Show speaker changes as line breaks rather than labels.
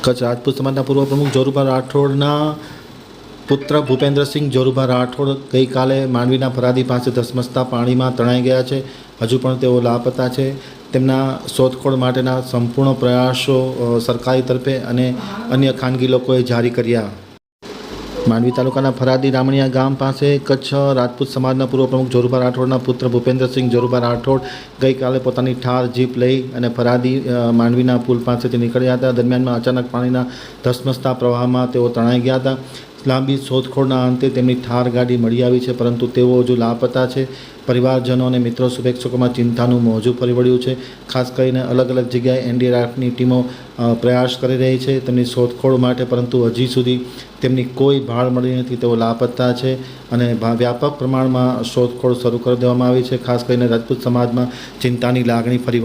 કચ્છ રાજપૂત સમાજના પૂર્વ પ્રમુખ જોરુભા રાઠોડના પુત્ર ભૂપેન્દ્રસિંહ જોરુભા રાઠોડ ગઈકાલે માંડવીના ફરાદી પાસે ધસમસતા પાણીમાં તણાઈ ગયા છે. હજુ પણ તેઓ લાપતા છે. તેમના શોધખોળ માટેના સંપૂર્ણ પ્રયાસો સરકારી તરફે અને અન્ય ખાનગી લોકોએ જારી કર્યા. માંડવી તાલુકાના ફરાદી રામણીયા ગામ પાસે કચ્છ રાજપૂત સમાજના પૂર્વ પ્રમુખ જોરુભા રાઠોડના પુત્ર ભૂપેન્દ્રસિંહ જોરુભા રાઠોડ ગઈકાલે પોતાની ઠાર જીપ લઈ અને ફરાદી માંડવીના પુલ પાસેથી નીકળ્યા હતા. દરમિયાનમાં અચાનક પાણીના ધસમસતા પ્રવાહમાં તેઓ તણાઈ ગયા હતા. લાંબી શોધખોળના અંતે તેમની ઠાર ગાડી મળી આવી છે, પરંતુ તેઓ હજુ લાપતા છે. પરિવારજનો અને મિત્રો શુભેચ્છકોમાં ચિંતાનું મોજું ફરી વળ્યું છે. ખાસ કરીને અલગ અલગ જગ્યાએ એનડીઆરએફની ટીમો પ્રયાસ કરી રહી છે તેમની શોધખોળ માટે, પરંતુ હજી સુધી તેમની કોઈ ભાળ મળી નથી. તેઓ લાપતા છે અને વ્યાપક પ્રમાણમાં શોધખોળ શરૂ કરી દેવામાં આવી છે. ખાસ કરીને રાજપૂત સમાજમાં ચિંતાની લાગણી ફરી